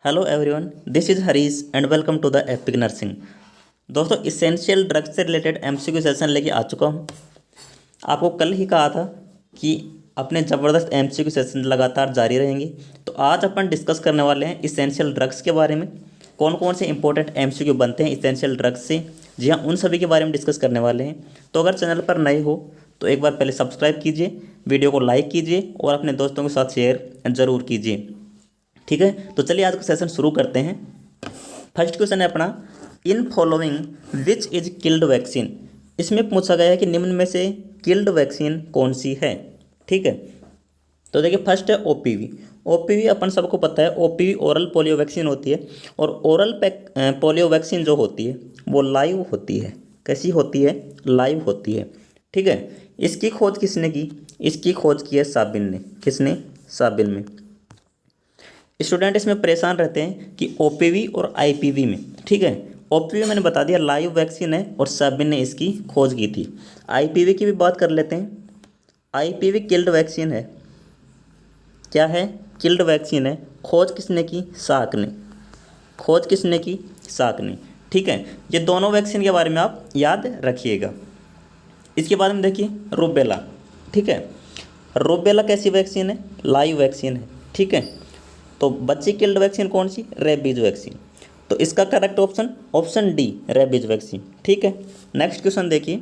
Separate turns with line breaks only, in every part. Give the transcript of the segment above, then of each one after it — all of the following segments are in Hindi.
Hello everyone, this is Harish and welcome to the epic nursing. दोस्तों, इसेंशियल ड्रग्स से रिलेटेड एमसीक्यू सेशन लेके आ चुका हूँ। आपको कल ही कहा था कि अपने ज़बरदस्त एमसीक्यू सेशन लगातार जारी रहेंगे। तो आज अपन डिस्कस करने वाले हैं इसेंशियल ड्रग्स के बारे में। कौन कौन से इंपॉर्टेंट एमसीक्यू बनते हैं इसेंशियल ड्रग्स से, जी हाँ, उन सभी के बारे में डिस्कस करने वाले हैं। तो अगर चैनल पर नए हो तो एक बार पहले सब्सक्राइब कीजिए, वीडियो को लाइक कीजिए और अपने दोस्तों के साथ शेयर ज़रूर कीजिए। ठीक है, तो चलिए आज का सेशन शुरू करते हैं। फर्स्ट क्वेश्चन है अपना, in following which is killed vaccine. इसमें पूछा गया है कि निम्न में से किल्ड वैक्सीन कौन सी है। ठीक है, तो देखिए फर्स्ट है ओपीवी। ओपीवी अपन सबको पता है, ओपीवी ओरल पोलियो वैक्सीन होती है। और ओरल पोलियो वैक्सीन जो होती है वो लाइव होती है। कैसी होती है? लाइव होती है। ठीक है, इसकी खोज किसने की? इसकी खोज की है साबिन ने। किसने? साबिन में। स्टूडेंट इसमें परेशान रहते हैं कि ओपीवी और आईपीवी में। ठीक है, ओपीवी मैंने बता दिया लाइव वैक्सीन है और साबिन ने इसकी खोज की थी। आईपीवी की भी बात कर लेते हैं। आईपीवी किल्ड वैक्सीन है। क्या है? किल्ड वैक्सीन है। खोज किसने की? साक ने। खोज किसने की? साक ने। ठीक है, ये दोनों वैक्सीन के बारे में आप याद रखिएगा। इसके बाद में देखिए रूबेला। ठीक है, रूबेला कैसी वैक्सीन है? लाइव वैक्सीन है। ठीक है, तो बच्चे किल्ड वैक्सीन कौन सी? Rabies vaccine. तो इसका correct option option D, rabies vaccine. ठीक है, नेक्स्ट क्वेश्चन देखिए,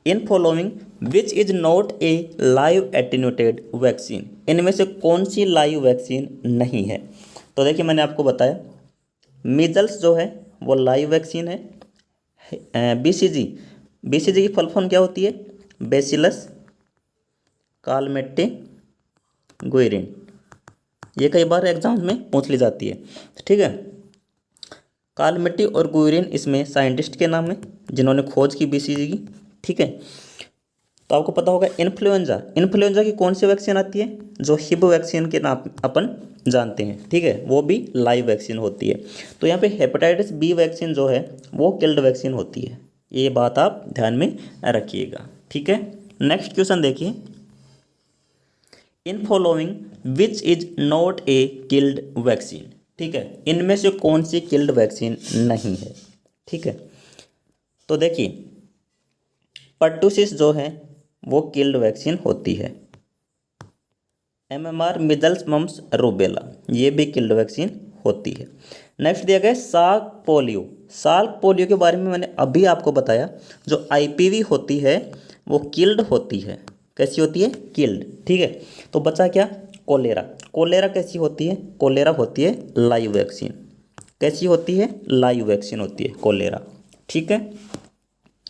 in following which is not a live attenuated vaccine. इनमें से कौन सी लाइव वैक्सीन नहीं है? तो देखिए मैंने आपको बताया मीजल्स जो है वो लाइव वैक्सीन है। बीसीजी, बीसीजी की फुल फॉर्म क्या होती है? Bacillus Calmette Guerin. ये कई बार एग्जाम में पूछ ली जाती है। ठीक है, कालमेट्टी और गुएरिन इसमें साइंटिस्ट के नाम है जिन्होंने खोज की बीसीजी की। ठीक है, तो आपको पता होगा इन्फ्लुएंजा। इन्फ्लुएंजा की कौन सी वैक्सीन आती है? जो हिब वैक्सीन के नाम अपन जानते हैं। ठीक है, वो भी लाइव वैक्सीन होती है। तो यहाँ पे हेपेटाइटिस बी वैक्सीन जो है वो किल्ड वैक्सीन होती है। ये बात आप ध्यान में रखिएगा। ठीक है, नेक्स्ट क्वेश्चन देखिए, in following which is not a killed vaccine. ठीक है, इनमें से कौन सी किल्ड वैक्सीन नहीं है? ठीक है, तो देखिए पर्टुसिस जो है वो किल्ड वैक्सीन होती है। एमएमआर मिजल्स मम्स रूबेला ये भी किल्ड वैक्सीन होती है। नेक्स्ट दिया गया है साल्क पोलियो। साल्क पोलियो के बारे में मैंने अभी आपको बताया, जो आईपीवी होती है वो किल्ड होती है। कैसी होती है? किल्ड। ठीक है, तो बचा क्या? कोलेरा। कोलेरा कैसी होती है? कोलेरा होती है लाइव वैक्सीन। कैसी होती है? लाइव वैक्सीन होती है कोलेरा। ठीक है,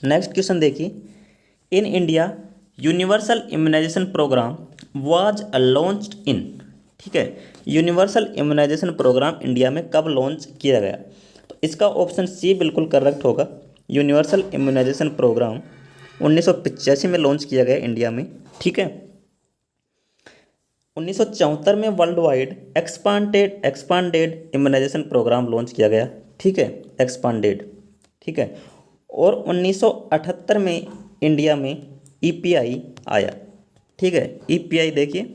नेक्स्ट क्वेश्चन देखिए, in India universal immunization program was launched in. ठीक है, यूनिवर्सल इम्यूनाइजेशन प्रोग्राम इंडिया में कब लॉन्च किया गया? तो इसका ऑप्शन सी बिल्कुल करेक्ट होगा। यूनिवर्सल इम्यूनाइजेशन प्रोग्राम 1985 में लॉन्च किया गया इंडिया में। ठीक है, 1974 में world wide expanded immunization program launch किया गया। ठीक है, एक्सपांडेड। ठीक है, और 1978 में इंडिया में ईपीआई आया। ठीक है, ईपीआई देखिए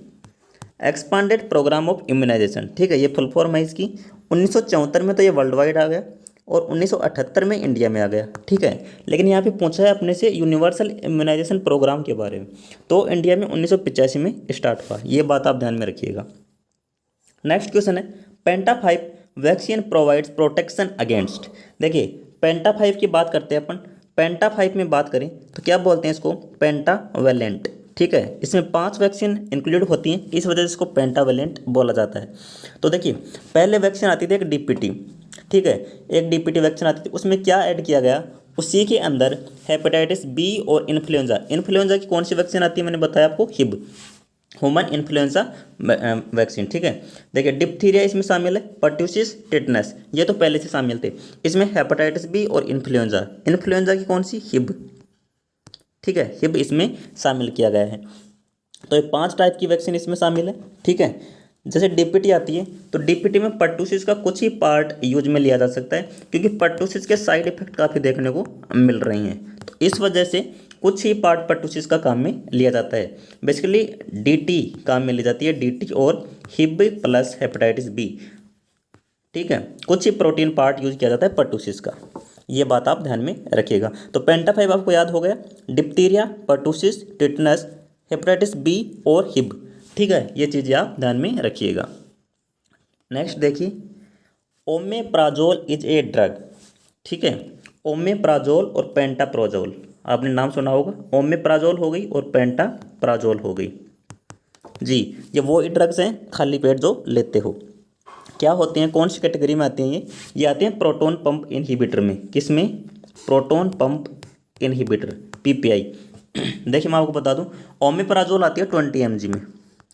एक्सपांडेड प्रोग्राम ऑफ इम्यूनाइजेशन। ठीक है, ये फुल फॉर्म है इसकी। 1974 में तो ये वर्ल्ड वाइड आ गया और 1978 में इंडिया में आ गया। ठीक है, लेकिन यहाँ पे पूछा है अपने से यूनिवर्सल इम्यूनाइजेशन प्रोग्राम के बारे में, तो इंडिया में 1985 में स्टार्ट हुआ। ये बात आप ध्यान में रखिएगा। नेक्स्ट क्वेश्चन है, पेंटा 5 वैक्सीन प्रोवाइड्स प्रोटेक्शन अगेंस्ट। देखिए पेंटा 5 की बात करते हैं अपन। पेंटा 5 में बात करें तो क्या बोलते हैं इसको? पेंटावेलेंट। ठीक है, इसमें 5 वैक्सीन इंक्लूड होती हैं, इस वजह से इसको पेंटावेलेंट बोला जाता है। तो देखिए पहले वैक्सीन आती थी एक डीपीटी। ठीक है, एक डीपीटी वैक्सीन आती थी, उसमें क्या ऐड किया गया? उसी के अंदर हेपेटाइटिस बी और इन्फ्लुएंजा। इन्फ्लुएंजा की कौन सी वैक्सीन आती है? मैंने बताया आपको, हिब, ह्यूमन इन्फ्लुएंजा वैक्सीन। ठीक है, देखिए डिप्थीरिया इसमें शामिल है, पर्ट्यूसिस, टिटनस ये तो पहले से शामिल थे। इसमें हेपेटाइटिस बी और इन्फ्लुएंजा, इन्फ्लुएंजा की कौन सी? हिब। ठीक है, हिब इसमें शामिल किया गया है। तो ये 5 टाइप की वैक्सीन इसमें शामिल है। ठीक है, जैसे डीपीटी आती है तो डीपीटी में पर्टूसिस का कुछ ही पार्ट यूज में लिया जा सकता है, क्योंकि पर्टूसिस के साइड इफेक्ट काफ़ी देखने को मिल रही हैं। तो इस वजह से कुछ ही पार्ट पर्टूसिस का काम में लिया जाता है। बेसिकली डीटी काम में ली जाती है, डीटी और हिब प्लस हेपेटाइटिस बी। ठीक है, कुछ ही प्रोटीन पार्ट यूज किया जाता है पर्टूसिस का, ये बात आप ध्यान में रखिएगा। तो पेंटा 5 आपको याद हो गया, diphtheria, pertussis, tetanus, hepatitis B और हिब। ठीक है, ये चीज़ें आप ध्यान में रखिएगा। नेक्स्ट देखिए, ओमेप्राजोल इज ए ड्रग। ठीक है, ओमेप्राजोल और पेंटाप्राजोल आपने नाम सुना होगा, ओमेप्राजोल हो गई और पेंटाप्राजोल हो गई जी। ये वो ड्रग्स हैं खाली पेट जो लेते हो। क्या होते हैं, कौन सी कैटेगरी में आते हैं ये आते हैं प्रोटॉन पंप इनहिबिटर में। किस में? Proton pump inhibitor, PPI. देखिए मैं आपको बता दूं, ओमेप्राजोल आती है 20 mg में।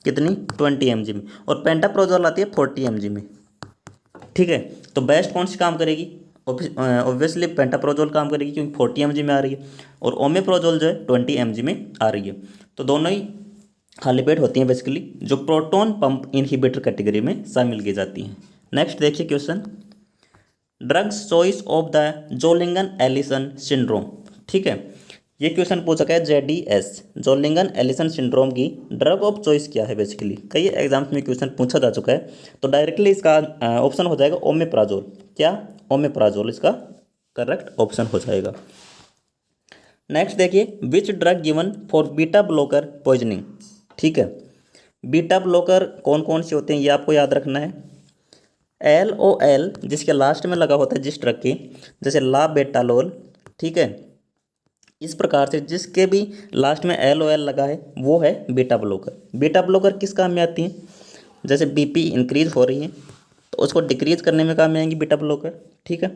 कितनी? 20 mg में। और पेंटाप्राजोल आती है 40 mg में। ठीक है, तो बेस्ट कौन सी काम करेगी? ऑब्वियसली पेंटाप्राजोल काम करेगी क्योंकि 40 mg में आ रही है, और ओमेप्राजोल जो है 20 mg में आ रही है। तो दोनों ही खाली पेट होती हैं बेसिकली, जो प्रोटॉन पंप इनहिबिटर कैटेगरी में शामिल की जाती हैं। नेक्स्ट देखिए question, drugs choice of the Zollinger Ellison syndrome. ठीक है, ये क्वेश्चन पूछा गया है जेडीएस, जोलिंगन एलिसन सिंड्रोम की ड्रग ऑफ चॉइस क्या है। बेसिकली कई एग्जाम्स में क्वेश्चन पूछा जा चुका है, तो डायरेक्टली इसका ऑप्शन हो जाएगा ओमेप्राजोल। क्या? ओमेप्राजोल इसका करेक्ट ऑप्शन हो जाएगा। नेक्स्ट देखिए, which drug given for beta blocker poisoning. ठीक है, बीटा ब्लॉकर कौन कौन से होते हैं ये आपको याद रखना है। LOL जिसके लास्ट में लगा होता है जिस ड्रग की, जैसे लाबेटालोल। ठीक है, इस प्रकार से जिसके भी लास्ट में LOL लगा है वो है बीटा ब्लॉकर। बीटा ब्लॉकर किस काम में आती हैं? जैसे बीपी इंक्रीज हो रही है तो उसको डिक्रीज करने में काम में आएंगी बीटा ब्लॉकर। ठीक है,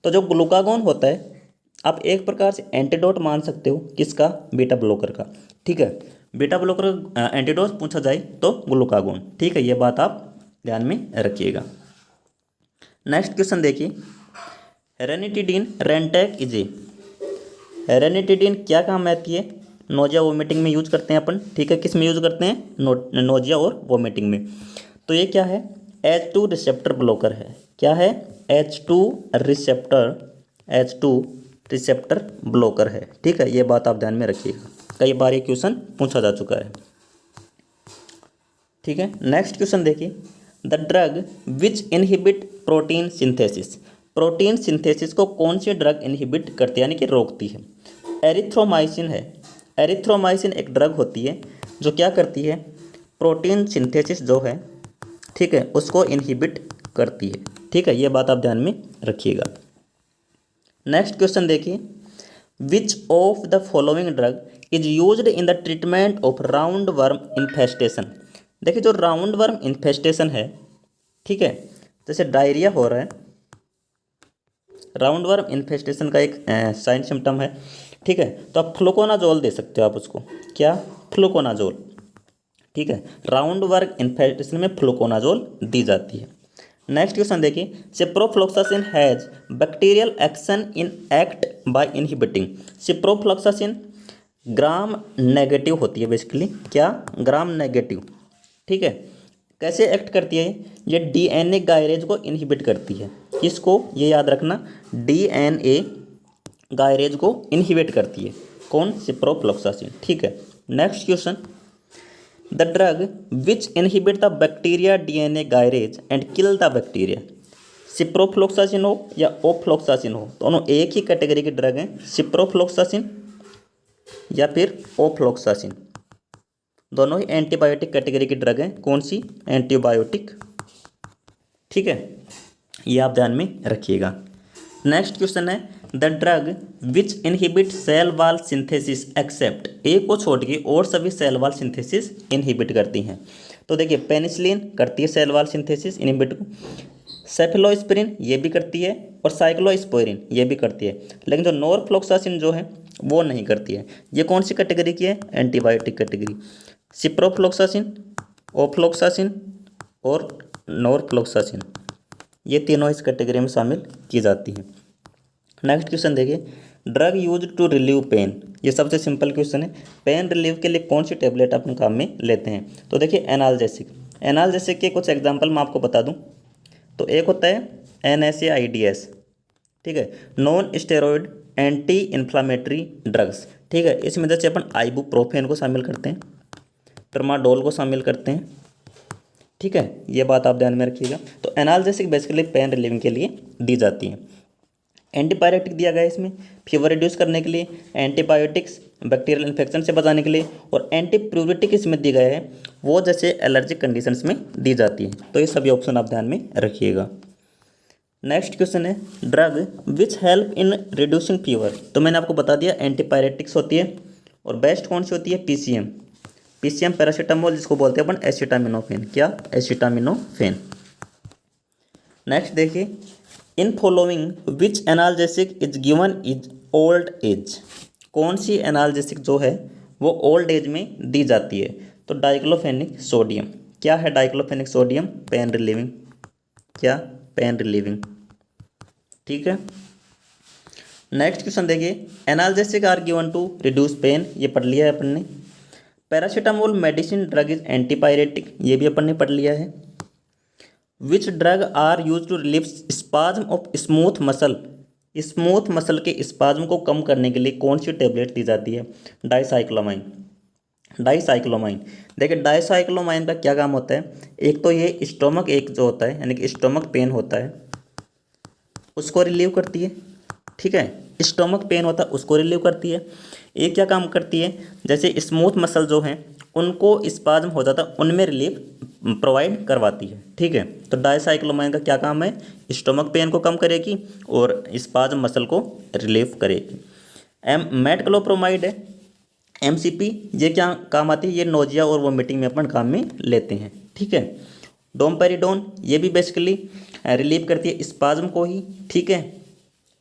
तो जो ग्लूकागोन होता है आप एक प्रकार से एंटीडोट मान सकते हो, किसका? बीटा ब्लॉकर का। ठीक है, बीटा ब्लॉकर एंटीडोट पूछा जाए तो ग्लूकागोन। ठीक है, ये बात आप ध्यान में रखिएगा। नेक्स्ट क्वेश्चन देखिए, ranitidine Rantac is a. Ranitidine क्या काम आती है? नोजिया वोमिटिंग में यूज करते हैं अपन। ठीक है, किस में यूज करते हैं? नोजिया और वोमिटिंग में। तो ये क्या है? H2 रिसेप्टर ब्लॉकर है। क्या है? H2 रिसेप्टर ब्लॉकर है। ठीक है, ये बात आप ध्यान में रखिएगा, कई बार ये क्वेश्चन पूछा जा चुका है। ठीक है, नेक्स्ट क्वेश्चन देखिए, the drug which inhibit protein synthesis. Protein synthesis को कौन सी ड्रग इनहिबिट करती है, यानी कि रोकती है? एरिथ्रोमाइसिन है। एरिथ्रोमाइसिन एक ड्रग होती है जो क्या करती है? प्रोटीन सिंथेसिस जो है, ठीक है, उसको इनहिबिट करती है। ठीक है, ये बात आप ध्यान में रखिएगा। नेक्स्ट क्वेश्चन देखिए, विच of the following drug is used in the treatment of round worm infestation. देखिए जो राउंड वर्म इन्फेस्टेशन है, ठीक है, जैसे डायरिया हो रहा है, राउंड वर्म इन्फेस्टेशन का एक साइन सिम्टम है। ठीक है, तो आप फ्लूकोनाजोल दे सकते हो आप उसको। क्या? फ्लूकोनाजोल। ठीक है, राउंड वर्म इन्फेस्टेशन में फ्लूकोनाजोल दी जाती है। नेक्स्ट क्वेश्चन देखिए, ciprofloxacin has bacterial action in act by inhibiting. Ciprofloxacin gram negative होती है बेसिकली। क्या? Gram negative. ठीक है, कैसे एक्ट करती है? ये डीएनए गायरेज को इनहिबिट करती है। किसको? ये याद रखना, डीएनए गायरेज को इनहिबिट करती है। कौन? सिप्रोफ्लॉक्सासिन। ठीक है, next question, the drug which inhibit the bacteria DNA gyrase and kill the bacteria. Ciprofloxacin हो या ओफ्लॉक्सासिन हो, दोनों एक ही कैटेगरी की ड्रग हैं। सिप्रोफ्लॉक्सासिन या फिर ओफ्लॉक्सासिन, दोनों ही एंटीबायोटिक कैटेगरी की ड्रग हैं। कौन सी? एंटीबायोटिक। ठीक है, ये आप ध्यान में रखिएगा। नेक्स्ट क्वेश्चन है, the drug which inhibit cell wall synthesis except. A को छोड़ के और सभी सेल वॉल सिंथेसिस इनहिबिट करती हैं। तो देखिए, पेनिसिलिन करती है सेल वॉल सिंथेसिस इनहिबिट को, सेफेलोस्पिरिन ये भी करती है, और साइक्लोस्पोरिन ये भी करती है, लेकिन जो नॉरफ्लॉक्सासिन जो है वो नहीं करती है। ये कौन सी कैटेगरी की है? Antibiotic category. सिप्रोफ्लॉक्सासिन, ओफ्लॉक्सासिन और नॉरफ्लॉक्सासिन, ये तीनों इस कैटेगरी में शामिल की जाती हैं। नेक्स्ट क्वेश्चन देखिए, drug use to relieve pain. ये सबसे सिंपल क्वेश्चन है। पेन रिलीव के लिए कौन सी टेबलेट अपने काम में लेते हैं? तो देखिए, एनाल्जेसिक। एनाल्जेसिक के कुछ एग्जांपल मैं आपको बता दूं, तो एक होता है NSAIDs। ठीक है, non steroid anti inflammatory drugs. ठीक ठीक है। इसमें जैसे अपन आइबुप्रोफेन को शामिल करते हैं, ट्रामाडोल को शामिल करते हैं, ठीक है, ये बात आप ध्यान में रखिएगा। तो एनाल्जेसिक बेसिकली पेन रिलीविंग के लिए दी जाती है। एंटीबायोटिक दिया गया है इसमें फीवर रिड्यूस करने के लिए, एंटीबायोटिक्स बैक्टीरियल इन्फेक्शन से बचाने के लिए, और एंटीप्यूरिटिक इसमें दी गया है वो जैसे एलर्जिक कंडीशंस में दी जाती है। तो ये सभी ऑप्शन आप ध्यान में रखिएगा। नेक्स्ट क्वेश्चन है drug which help in reducing fever. तो मैंने आपको बता दिया एंटीपायरेटिक्स होती है, और बेस्ट कौन सी होती है, पीसीएम। पीसीएम पैरासीटामोल जिसको बोलते हैं अपन एसिटामिनोफेन। क्या, एसिटामिनोफेन। नेक्स्ट देखिए in following which analgesic is given is old age. कौन सी एनाल्जेसिक जो है वो ओल्ड एज में दी जाती है। तो डाइक्लोफेनिक सोडियम। क्या है डाइक्लोफेनिक सोडियम, पेन रिलीविंग। क्या, पेन रिलीविंग, ठीक है। नेक्स्ट क्वेश्चन देखिए analgesic are given to reduce pain, ये पढ़ लिया है अपन ने। Paracetamol medicine drug is antipyretic, ये भी अपन ने पढ़ लिया है। Which drug are use to relieve spasm of smooth muscle. Smooth muscle के स्पाज्म को कम करने के लिए कौन सी टेबलेट दी जाती है, डाइसाइक्लोमाइन। डाइसाइक्लोमाइन, देखिए डाइसाइक्लोमाइन का क्या काम होता है, एक तो ये स्टोमक एक जो होता है यानी कि स्टोमक पेन होता है उसको रिलीव करती है, ठीक है, स्टोमक पेन होता है उसको रिलीव करती है। एक क्या काम करती है, जैसे स्मूथ मसल जो हैं उनको स्पाज्म हो जाता है उनमें रिलीफ प्रोवाइड करवाती है, ठीक है। तो डाइसाइक्लोमाइन का क्या काम है, स्टोमक पेन को कम करेगी और स्पाज्म मसल को रिलीफ करेगी। मेटक्लोप्रोमाइड है एमसीपी, ये क्या काम आती है, ये नोजिया और वोमिटिंग में अपन काम में लेते हैं, ठीक है। डोमपेरिडोन ये भी बेसिकली रिलीव करती है स्पाज्म को ही, ठीक है,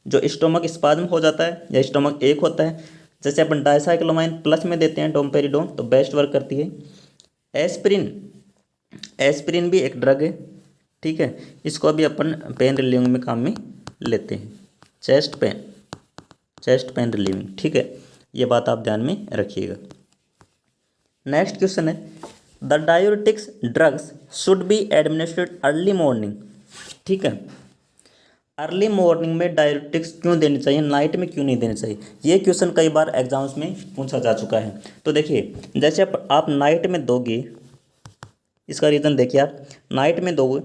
जो स्टोमक स्पाज्म हो जाता है या स्टोमक एक होता है, जैसे अपन डाइसाइक्लोमाइन प्लस में देते हैं डोमपेरिडोन तो बेस्ट वर्क करती है। एस्पिरिन, एस्पिरिन भी एक ड्रग है, ठीक है, इसको भी अपन पेन रिलीविंग में काम में लेते हैं। चेस्ट पेन रिलीविंग, ठीक है, ये बात आप ध्यान में रखिएगा। नेक्स्ट क्वेश्चन है the diuretics drugs should be administered early morning, ठीक है। अर्ली मॉर्निंग में डायूरेटिक्स क्यों देनी चाहिए, नाइट में क्यों नहीं देनी चाहिए, ये क्वेश्चन कई बार एग्जाम्स में पूछा जा चुका है। तो देखिए जैसे आप नाइट में दोगे, इसका रीज़न देखिए, आप नाइट में दोगे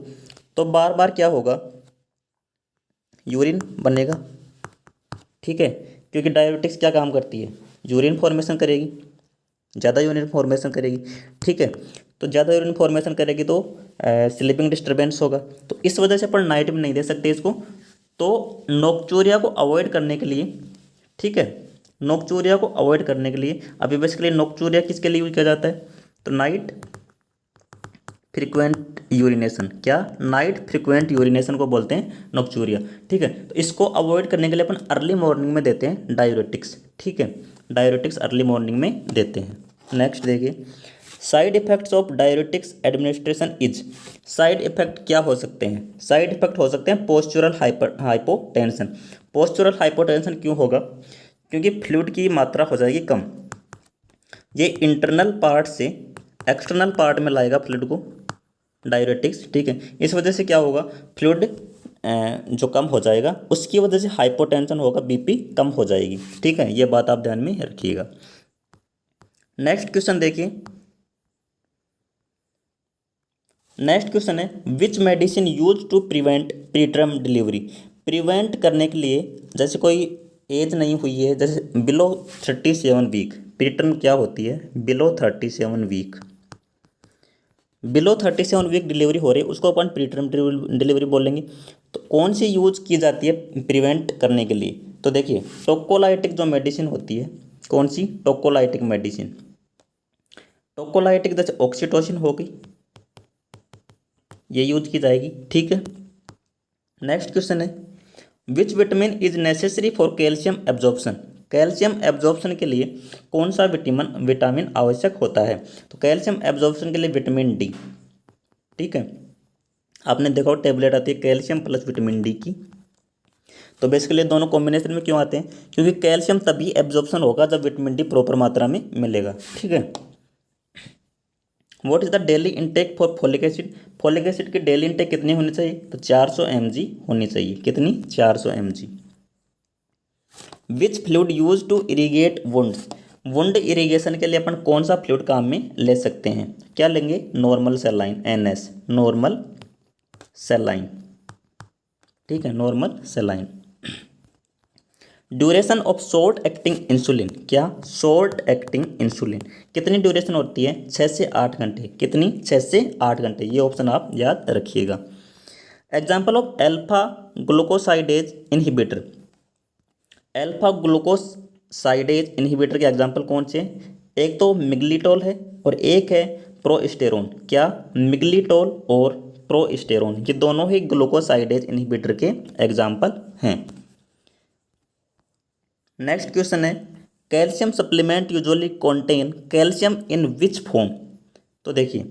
तो बार बार क्या होगा, यूरिन बनेगा, ठीक है, क्योंकि डायूरेटिक्स क्या काम करती है, यूरिन फॉर्मेशन करेगी, ज़्यादा यूरिन फॉर्मेशन करेगी, ठीक है। तो ज़्यादा यूरिन फॉर्मेशन करेगी तो स्लीपिंग डिस्टर्बेंस होगा, तो इस वजह से अपन नाइट में नहीं दे सकते इसको। तो नोक्चूरिया को अवॉइड करने के लिए, ठीक है, नोक्चूरिया को अवॉइड करने के लिए अभी बेसिकली नोक्चूरिया किसके लिए यूज किया जाता है, तो नाइट फ्रीक्वेंट यूरिनेशन। क्या, नाइट फ्रीक्वेंट यूरिनेशन को बोलते हैं नोक्चूरिया, ठीक है। तो इसको अवॉइड करने के लिए अपन अर्ली मॉर्निंग में देते हैं डायूरेटिक्स, ठीक है, डायूरेटिक्स अर्ली मॉर्निंग में देते हैं। नेक्स्ट देखिए side effects of diuretics administration is. Side effect क्या हो सकते हैं, साइड इफेक्ट हो सकते हैं पोस्चुरल हाइपोटेंशन। पोस्चुरल हाइपोटेंशन क्यों होगा, क्योंकि फ्लूइड की मात्रा हो जाएगी कम, ये इंटरनल पार्ट से एक्सटर्नल पार्ट में लाएगा फ्लूइड को डायूरेटिक्स, ठीक है। इस वजह से क्या होगा, फ्लूइड जो कम हो जाएगा उसकी वजह से हाइपोटेंशन होगा, बीपी कम हो जाएगी, ठीक है, ये बात आप ध्यान में रखिएगा। नेक्स्ट क्वेश्चन देखिए, नेक्स्ट क्वेश्चन है which medicine use to prevent preterm delivery. Prevent करने के लिए, जैसे कोई एज नहीं हुई है, जैसे बिलो 37 वीक, प्रीटर्म क्या होती है, below 37 week, below 37 week delivery हो रही है उसको अपन प्रीटर्म डिलीवरी बोलेंगे। तो कौन सी यूज की जाती है प्रिवेंट करने के लिए, तो देखिए टोकोलाइटिक जो मेडिसिन होती है, कौन सी, टोकोलाइटिक मेडिसिन, टोकोलाइटिक जैसे ऑक्सीटोसिन हो गई, ये यूज की जाएगी, ठीक है। नेक्स्ट क्वेश्चन है which vitamin is necessary for calcium absorption. Calcium absorption के लिए कौन सा विटामिन आवश्यक होता है, तो कैल्शियम एब्जॉर्प्शन के लिए विटामिन डी, ठीक है। आपने देखा टेबलेट आती है कैल्शियम प्लस विटामिन डी की, तो बेसिकली दोनों कॉम्बिनेशन में क्यों आते हैं, क्योंकि कैल्शियम तभी एब्जॉर्प्शन होगा जब विटामिन डी प्रॉपर मात्रा में मिलेगा, ठीक है। What is the daily intake for folic acid. Folic acid की डेली इनटेक कितनी होनी चाहिए, तो 400 mg होनी चाहिए, कितनी, 400 mg। Which fluid use to irrigate wounds. Wound irrigation के लिए अपन कौन सा फ्लूइड काम में ले सकते हैं? क्या लेंगे? Normal saline, NS, normal saline. ठीक है, normal saline. Duration of short acting insulin, क्या? शॉर्ट एक्टिंग इंसुलिन कितनी ड्यूरेशन होती है? 6 से 8 घंटे। कितनी? 6 से 8 घंटे। ये ऑप्शन आप याद रखिएगा। Example of alpha glucosidase inhibitor. Alpha glucosidase inhibitor के एग्जाम्पल कौन से? एक तो मिग्लिटोल है और एक है प्रोस्टेरोन। क्या? मिग्लिटोल और प्रोस्टेरोन, ये दोनों ही ग्लूकोसाइडेज इनहिबिटर के एग्जाम्पल हैं। नेक्स्ट क्वेश्चन है, calcium supplement usually contain calcium in which form. तो देखिए,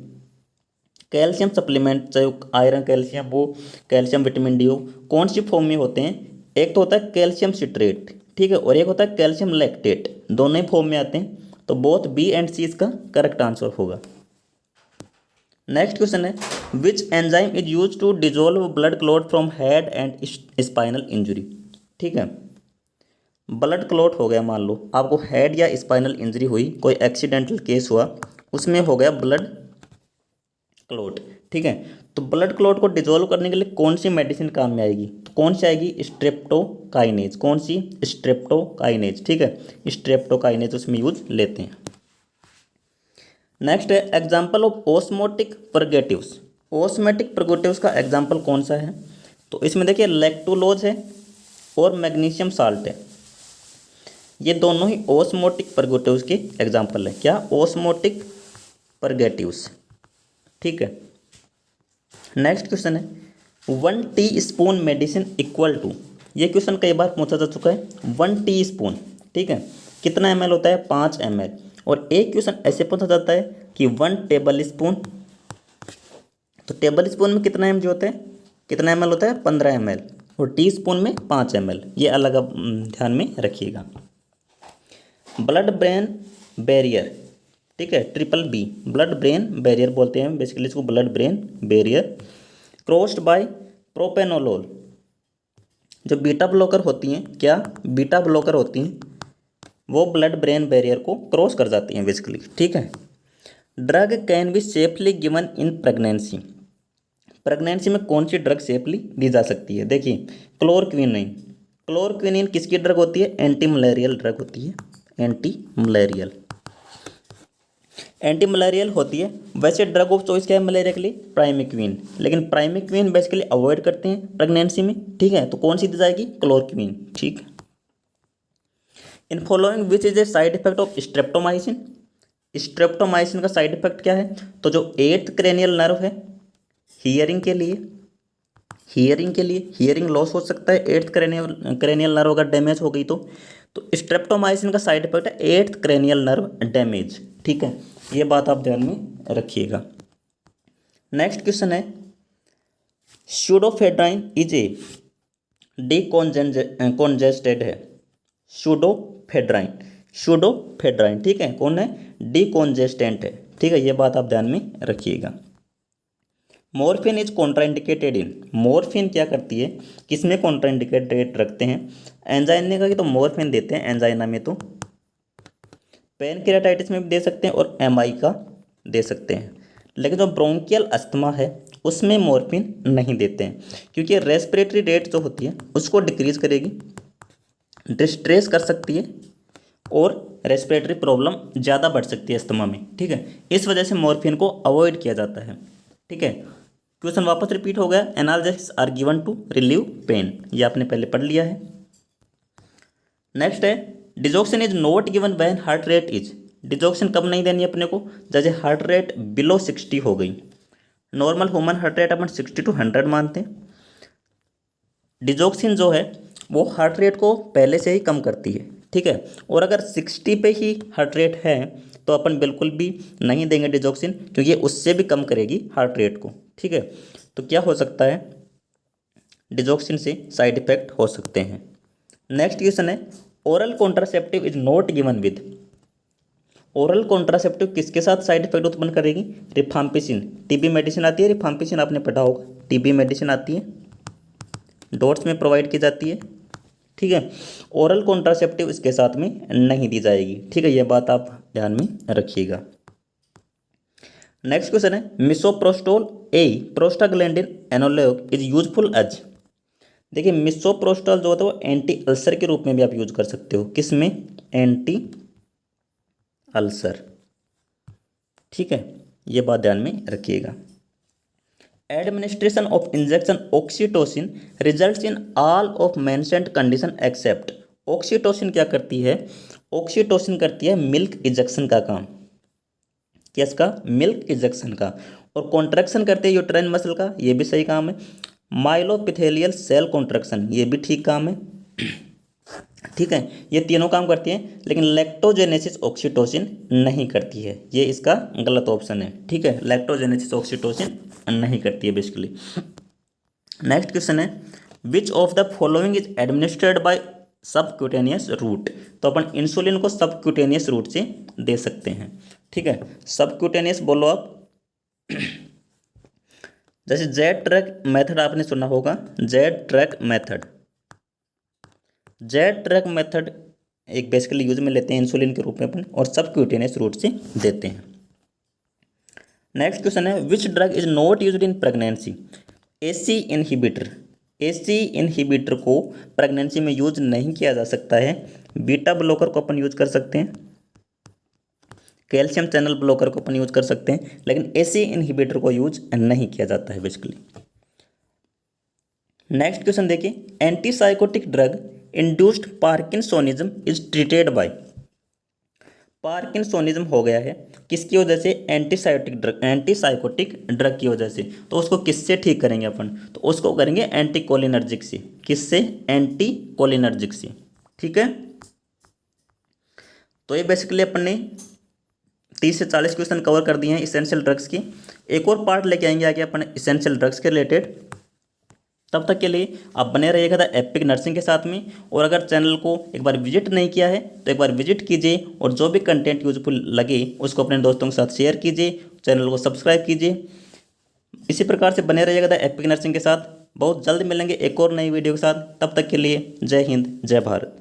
कैल्शियम सप्लीमेंट चाहे आयरन कैल्शियम हो, कैल्शियम विटामिन डी हो, कौन सी फॉर्म में होते हैं? एक तो होता है कैल्शियम सिट्रेट, ठीक है, और एक होता है कैल्शियम लैक्टेट, दोनों ही फॉर्म में आते हैं। तो बोथ बी एंड सी इसका करेक्ट आंसर होगा। नेक्स्ट क्वेश्चन है, which enzyme is use to dissolve blood clot from head and spinal injury. ठीक है, ब्लड क्लॉट हो गया, मान लो आपको हेड या स्पाइनल इंजरी हुई, कोई एक्सीडेंटल केस हुआ, उसमें हो गया ब्लड क्लॉट। ठीक है, तो ब्लड क्लॉट को डिजोल्व करने के लिए कौन सी मेडिसिन काम में आएगी? तो कौन सी आएगी? स्ट्रेप्टोकाइनेज। कौन सी? स्ट्रेप्टोकाइनेज। ठीक है, स्ट्रेप्टोकाइनेज उसमें यूज लेते हैं। नेक्स्ट है, example of osmotic purgatives. Osmotic purgatives का एग्जाम्पल कौन सा है? तो इसमें देखिए, लैक्टुलोज है और मैग्नीशियम साल्ट है, ये दोनों ही ऑस्मोटिक परगेटिव्स के एग्जाम्पल है। क्या? Osmotic purgatives. ठीक है, नेक्स्ट क्वेश्चन है, 1 टीस्पून मेडिसिन इक्वल टू। ये क्वेश्चन कई बार पूछा जा चुका है। 1 टीस्पून, ठीक है, कितना ml होता है? 5 ml। और एक क्वेश्चन ऐसे पूछा जाता है कि 1 टेबल स्पून, तो टेबल स्पून में कितना mg होता है? कितना ml होता है? 15 ml। और टी स्पून में 5 ml, ये अलग आप ध्यान में रखिएगा। ब्लड ब्रेन बैरियर, ठीक है, BBB, ब्लड ब्रेन बैरियर बोलते हैं बेसिकली इसको, blood brain barrier crossed by propranolol. जो बीटा ब्लॉकर होती हैं, क्या? बीटा ब्लॉकर होती हैं, वो ब्लड ब्रेन बैरियर को क्रॉस कर जाती हैं बेसिकली। ठीक है, drug can be safely given in pregnancy. Pregnancy में कौन सी ड्रग सेफली दी जा सकती है? देखिए, क्लोरक्विनिन। क्लोरक्विनिन किसकी ड्रग होती है? एंटी मलेरियल ड्रग होती है, एंटी मलेरियल, एंटी मलेरियल होती है। वैसे ड्रग ऑफ चॉइस क्या है मलेरिया के लिए? प्राइमिक्विन, लेकिन प्राइमिक्विन बेसिकली अवॉइड करते हैं प्रेगनेंसी में। ठीक है, तो कौन सी दी जाएगी? क्लोरक्विन। ठीक, in following which is a side effect of streptomycin. Streptomycin का साइड इफेक्ट क्या है? तो जो 8th क्रेनियल नर्व है, हियरिंग के लिए, हियरिंग लॉस हो सकता है 8th क्रेनियल नर्व अगर डैमेज हो गई तो स्ट्रेप्टोमाइसिन का साइड इफेक्ट है 8th क्रेनियल नर्व डैमेज। ठीक है, ये बात आप ध्यान में रखिएगा। नेक्स्ट क्वेश्चन है, स्यूडोफेड्राइन इज ए डीकॉन्जेस्टेड है। स्यूडोफेड्राइन, ठीक है, कौन है? डीकॉन्जेस्टेंट है। ठीक है, ये बात आप ध्यान में रखिएगा। Morphine is contraindicated in. Morphine क्या करती है, किसमें कॉन्ट्राइंडिकेटेड रखते हैं? एंजाइना का, तो मॉर्फिन देते हैं एंजाइना में, तो पैनक्रियाटाइटिस में भी दे सकते हैं और MI का दे सकते हैं। लेकिन जो ब्रोंकियल अस्थमा है उसमें मॉर्फिन नहीं देते हैं, क्योंकि रेस्पिरेटरी रेट जो होती है उसको डिक्रीज करेगी, डिस्ट्रेस कर सकती है और रेस्पिरेटरी प्रॉब्लम ज़्यादा बढ़ सकती है अस्थमा में। ठीक है, इस वजह से मॉर्फिन को अवॉइड किया जाता है। ठीक है, क्वेश्चन वापस रिपीट हो गया, analgesics are given to relieve pain, ये आपने पहले पढ़ लिया है। नेक्स्ट है, digoxin is not given when heart rate is. Digoxin कब नहीं देनी है अपने को? जैसे हार्ट रेट बिलो 60 हो गई। Normal human heart rate upon 60 to 100 मानते हैं। डिजोक्सिन जो है वो हार्ट रेट को पहले से ही कम करती है। ठीक है, और अगर 60 पे ही हार्ट रेट है तो अपन बिल्कुल भी नहीं देंगे डिजोक्सिन, क्योंकि उससे भी कम करेगी हार्ट रेट को। ठीक है, तो क्या हो सकता है? डिजोक्सिन से साइड इफेक्ट हो सकते हैं। नेक्स्ट क्वेश्चन है, oral contraceptive is not given with. Oral contraceptive किसके साथ साइड इफेक्ट उत्पन्न करेगी? रिफाम्पिसिन। टीबी मेडिसिन आती है रिफाम्पिसिन, आपने पढ़ा होगा, टीबी मेडिसिन आती है, डॉट्स में प्रोवाइड की जाती है। ठीक है। ओरल कॉन्ट्रासेप्टिव इसके साथ में नहीं दी जाएगी, ठीक है, यह बात आप ध्यान में रखिएगा। नेक्स्ट क्वेश्चन है misoprostol a prostaglandin analogue is useful as. देखिए मिसोप्रोस्टोल जो होता है वो एंटी अल्सर के रूप में भी आप यूज कर सकते हो, किसमें, एंटी अल्सर, ठीक है, ये बात ध्यान में रखिएगा। Administration of injection oxytocin results in all of mentioned condition except. Oxytocin क्या करती है, ऑक्सीटोसिन करती है मिल्क इजेक्शन का काम, किसका, मिल्क इजेक्शन का, और कॉन्ट्रैक्शन करते हैं यूट्राइन मसल का, ये भी सही काम है। माइलोपिथेलियल सेल कॉन्ट्रैक्शन, ये भी ठीक काम है, ठीक है, ये तीनों काम करती हैं, लेकिन लैक्टोजेनेसिस ऑक्सीटोसिन नहीं करती है, ये इसका गलत ऑप्शन है, ठीक है, लैक्टोजेनेसिस ऑक्सीटोसिन नहीं करती है बेसिकली। नेक्स्ट क्वेश्चन है which of the following is administered by subcutaneous route. तो अपन इंसुलिन को सबक्यूटेनियस रूट से दे सकते हैं, ठीक है, सबक्यूटेनियस बोलो आप, जैसे जेड ट्रैक मेथड आपने सुना होगा, Z track method, Z track method एक बेसिकली यूज में लेते हैं इंसुलिन के रूप में अपन, और सबक्यूटेनियस रूट से देते हैं। नेक्स्ट क्वेश्चन है which drug is not used in pregnancy. AC inhibitor, AC inhibitor को प्रेगनेंसी में यूज नहीं किया जा सकता है। बीटा ब्लॉकर को अपन यूज कर सकते हैं, कैल्शियम चैनल ब्लॉकर को अपन यूज कर सकते हैं, लेकिन एसी इनहिबिटर को यूज नहीं किया जाता है बेसिकली। नेक्स्ट क्वेश्चन देखिए antipsychotic drug induced parkinsonism is treated by. Parkinsonism हो गया है किसकी वजह से, एंटीसाइकोटिक ड्रग की वजह से, तो उसको किससे ठीक करेंगे अपन, तो उसको करेंगे एंटीकोलिनर्जिक से, किससे, एंटीकोलिनर्जिक से, ठीक है। तो ये बेसिकली अपन ने 30 से 40 क्वेश्चन कवर कर दिए हैं इसेंशियल ड्रग्स की। एक और पार्ट लेके आएंगे आगे अपन इसेंशियल ड्रग्स के रिलेटेड। तब तक के लिए आप बने रहिएगा द एपिक नर्सिंग के साथ में, और अगर चैनल को एक बार विजिट नहीं किया है तो एक बार विजिट कीजिए, और जो भी कंटेंट यूजफुल लगे उसको अपने दोस्तों के साथ शेयर कीजिए, चैनल को सब्सक्राइब कीजिए। इसी प्रकार से बने रहिएगा द एपिक नर्सिंग के साथ। बहुत जल्द मिलेंगे एक और नई वीडियो के साथ, तब तक के लिए जय हिंद जय भारत।